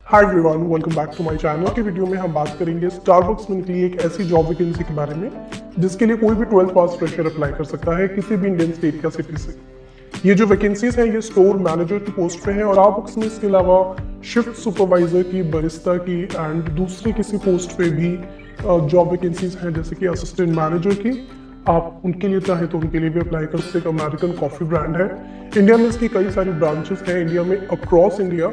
Hi everyone, welcome back to my channel. के video में हम बात करेंगे स्टारबक्स में निकली एक ऐसी जॉब वैकेंसी के बारे में जिसके लिए कोई भी 12th पास फ्रेशर अप्लाई कर सकता है किसी भी इंडियन स्टेट या सिटी से। ये जो वैकेंसीज हैं ये स्टोर मैनेजर की पोस्ट पे है और स्टारबक्स में इसके अलावा शिफ्ट सुपरवाइजर की, बरिस्ता की एंड दूसरे किसी पोस्ट पे भी जॉब वैकेंसीज हैं जैसे कि असिस्टेंट मैनेजर की। आप उनके लिए चाहे तो उनके लिए भी अप्लाई कर सकते हैं। अमेरिकन कॉफी ब्रांड है, इंडिया में इसकी कई सारी ब्रांचेस हैं। इंडिया में अक्रॉस इंडिया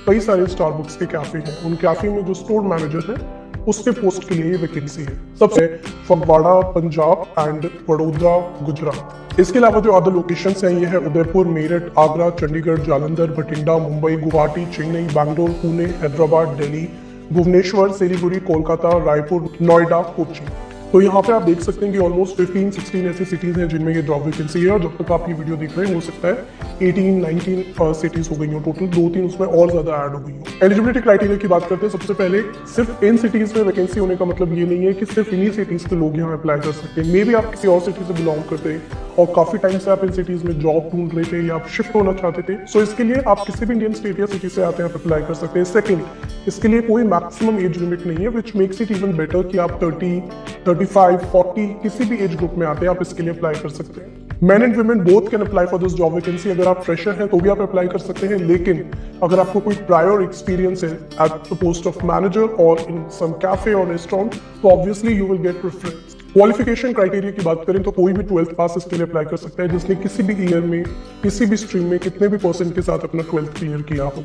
कई सारे स्टारबक्स के कैफे हैं। उन कैफे में जो स्टोर मैनेजर है उसके पोस्ट के लिए ये वैकेंसी है। सबसे फगवाड़ा पंजाब एंड वडोदरा गुजरात। इसके अलावा जो अदर लोकेशंस हैं ये है उदयपुर, मेरठ, आगरा, चंडीगढ़, जालंधर, बठिंडा, मुंबई, गुवाहाटी, चेन्नई, बैंगलोर, पुणे, हैदराबाद, दिल्ली, भुवनेश्वर, सिलीगुड़ी, कोलकाता, रायपुर, नोएडा, कोच्चि। तो यहाँ पे आप देख सकते हैं कि ऑलमोस्ट 15-16 ऐसी सिटीज हैं जिनमें ये जॉब वैकेंसी है। और जब तक आप ये वीडियो देख रहे हैं हो सकता है 18-19 सिटीज हो गई हो टोटल, 2-3 उसमें और ज्यादा ऐड हो गई हो। एलिजिबिलिटी क्राइटेरिया की बात करते हैं। सबसे पहले सिर्फ इन सिटीज में वैकेंसी होने का मतलब ये नहीं है कि सिर्फ इन्हीं सिटीज के लोग यहाँ अप्लाई कर सकते हैं। मे बी आप किसी और सिटी से बिलोंग करते हैं और काफी टाइम से आप इन सिटीज में जॉब ढूंढ रहे थे या आप शिफ्ट होना चाहते थे, सो इसके लिए आप किसी भी इंडियन स्टेट या सिटी से आते हैं आप अप्लाई कर सकते हैं। सेकंड, इसके लिए कोई मैक्सिमम एज लिमिट नहीं है, which makes it even better कि आप 30, 35, 40 किसी भी एज ग्रुप में आते हैं आप इसके लिए अप्लाई कर सकते हैं। Main and women both can apply for this job vacancy. अगर आप फ्रेशर हैं तो भी आप अप्लाई कर सकते हैं, लेकिन अगर आपको कोई प्रायर एक्सपीरियंस है at the post of manager और इन सम कैफे और रेस्टोरेंट तो obviously you will get preference. Qualification criteria की बात करें तो कोई भी 12th पास इसके लिए अप्लाई कर सकता है जिसने किसी भी ईयर में किसी भी स्ट्रीम में कितने भी परसेंट के साथ अपना 12th क्लियर किया हो।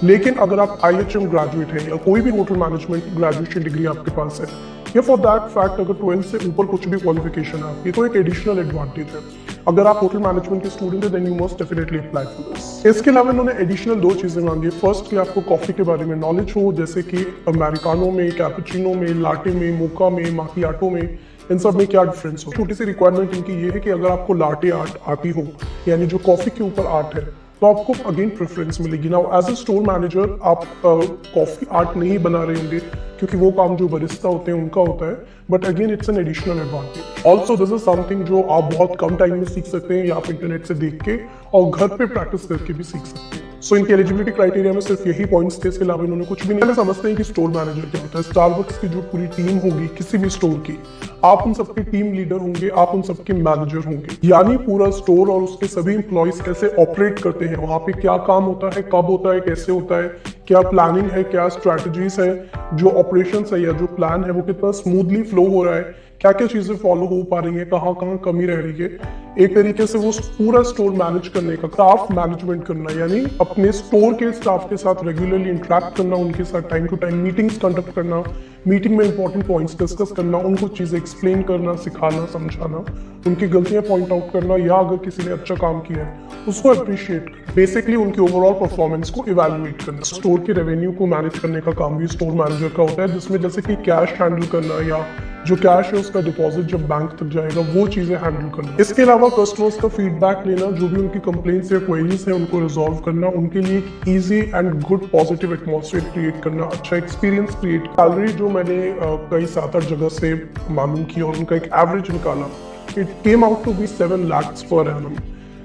लेकिन अगर आप IHM ग्रेजुएट है या कोई भी होटल मैनेजमेंट ग्रेजुएशन डिग्री आपके पास है या फॉर दैट फैक्ट अगर 12th से ऊपर कुछ भी क्वालिफिकेशन है आपकी तो एक एडिशनल एडवांटेज है। अगर आप होटल मैनेजमेंट के स्टूडेंट है then you must definitely apply for this. इसके अलावा इन्होंने एडिशनल 2 चीजें मांगी। फर्स्ट कि आपको कॉफी के बारे में नॉलेज हो, जैसे कि अमेरिकानो में, कैपुचिनो में, लाटे में, मोका में, माकियाटो में, इन सब में क्या डिफरेंस हो। छोटी सी रिक्वायरमेंट इनकी ये है कि अगर आपको लाटे आर्ट आती हो यानी जो कॉफी के ऊपर आर्ट है तो आपको अगेन प्रेफरेंस मिलेगी। Now as a store manager आप कॉफी आर्ट नहीं बना रहे होंगे क्योंकि वो काम जो बरिस्ता होते हैं उनका होता है, but again it's an additional advantage. Also this is something जो आप बहुत कम टाइम में सीख सकते हैं या आप इंटरनेट से देख के और घर पे प्रैक्टिस करके भी सीख सकते हैं। सो इनकी एलिजिबिलिटी क्राइटेरिया में सिर्फ यही पॉइंट्स थे, इसके अलावा इन्होंने कुछ भी नहीं। समझते हैं कि स्टोर मैनेजर क्या होता है। स्टारबक्स की जो पूरी टीम होगी किसी भी स्टोर की, आप उन सबके टीम लीडर होंगे, आप उन सबके मैनेजर होंगे, यानी पूरा स्टोर और उसके सभी एम्प्लॉइज कैसे ऑपरेट करते हैं, वहां पे क्या काम होता है, कब होता है, कैसे होता है, क्या प्लानिंग है, क्या स्ट्रैटेजीज है, जो ऑपरेशंस है या जो प्लान है वो कितना स्मूथली फ्लो हो रहा है, क्या क्या चीजें फॉलो हो पा रही है, कहाँ कहाँ कमी रह रही है। एक तरीके से वो पूरा स्टोर मैनेज करने का स्टाफ मैनेजमेंट करना, यानी अपने स्टोर के स्टाफ के साथ रेगुलरली इंटरेक्ट करना, उनके साथ time to time meetings conduct करना, मीटिंग में इंपॉर्टेंट पॉइंट्स डिस्कस करना, उनको चीजें एक्सप्लेन करना, सिखाना, समझाना, उनकी गलतियां पॉइंट आउट करना या अगर किसी ने अच्छा काम किया है उसको अप्रिशिएट, बेसिकली उनकी ओवरऑल परफॉर्मेंस को इवैल्यूएट करना। स्टोर के रेवेन्यू को मैनेज करने का काम भी स्टोर मैनेजर का होता है, जिसमें जैसे कि कैश हैंडल करना या जो कैश है उसका डिपॉजिट जब बैंक तक जाएगा वो चीजें हैंडल करना। इसके अलावा कस्टमर्स का फीडबैक लेना, जो भी उनकी कंप्लेंट्स या क्वेरीज है उनको रिजॉल्व करना, उनके लिए एक easy and good positive atmosphere create करना, अच्छा एक्सपीरियंस क्रिएट। सैलरी जो मैंने कई 7-8 जगह से मालूम की और उनका एक एवरेज निकाला, it came out to be 7 lakhs per annum,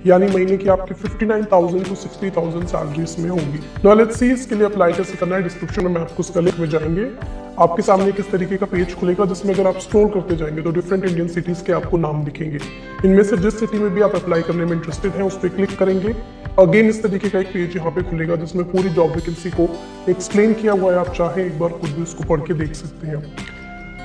यानी महीने की आपकी 59,000 to 60,000 सैलरी इसमें होगी। नाउ लेट्स सी इसके लिए अप्लाई कैसे करना है। डिस्क्रिप्शन में मैं आपको उसका लिंक में जाएंगे। आपके सामने किस तरीके का पेज खुलेगा जिसमें अगर आप स्क्रॉल करते जाएंगे तो डिफरेंट इंडियन सिटीज के आपको नाम दिखेंगे। इनमें से जिस सिटी में भी आप अप्लाई करने में इंटरेस्टेड हैं उस पर क्लिक करेंगे। अगेन इस तरीके का एक पेज यहाँ पे खुलेगा जिसमें पूरी जॉब वैकेंसी को एक्सप्लेन किया हुआ है। आप चाहे एक बार खुद भी उसको पढ़ के देख सकते हैं।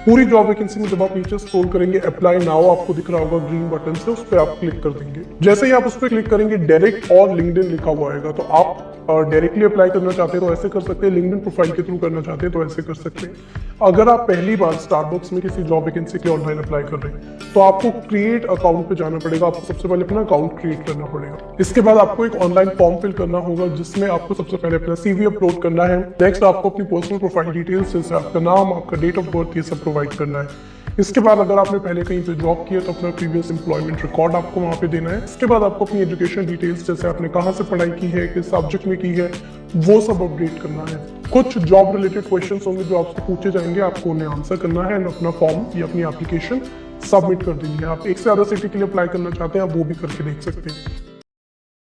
पूरी जॉब वैकेंसी में जब आप नीचे स्क्रॉल करेंगे अप्लाई नाउ आपको दिख रहा होगा ग्रीन बटन से, उस पर आप क्लिक कर देंगे। जैसे ही आप उस पर क्लिक करेंगे डायरेक्ट और लिंक्डइन लिखा हुआ आएगा, तो आप डायरेक्टली अप्लाई करना चाहते हैं तो ऐसे कर सकते हैं, लिंक्डइन प्रोफाइल के थ्रू करना चाहते हैं तो ऐसे कर सकते हैं। अगर आप पहली बार स्टारबक्स में किसी जॉब वैकेंसी के ऑनलाइन अप्लाई कर रहे हैं तो आपको क्रिएट अकाउंट पे जाना पड़ेगा। आपको सबसे पहले अपना अकाउंट क्रिएट करना पड़ेगा। इसके बाद आपको एक ऑनलाइन फॉर्म फिल करना होगा जिसमें आपको सबसे पहले अपना CV अपलोड करना है। नेक्स्ट आपको अपनी पर्सनल प्रोफाइल डिटेल्स जैसे आपका नाम, आपका डेट ऑफ बर्थ, ये सब प्रोवाइड करना है। इसके बाद अगर आपने पहले कहीं पे जॉब किया तो अपना प्रीवियस एम्प्लॉयमेंट रिकॉर्ड आपको वहाँ पे देना है। इसके बाद आपको अपनी एजुकेशन डिटेल्स जैसे आपने कहाँ से पढ़ाई की है, किस सब्जेक्ट में की है, वो सब अपडेट करना है। कुछ जॉब रिलेटेड क्वेश्चंस होंगे जो आपसे पूछे जाएंगे, आपको उन्हें आंसर करना है एंड अपना फॉर्म या अपनी एप्लीकेशन सबमिट कर देंगे। आप एक से ज्यादा सिटी के लिए अप्लाई करना चाहते हैं आप वो भी करके देख सकते हैं।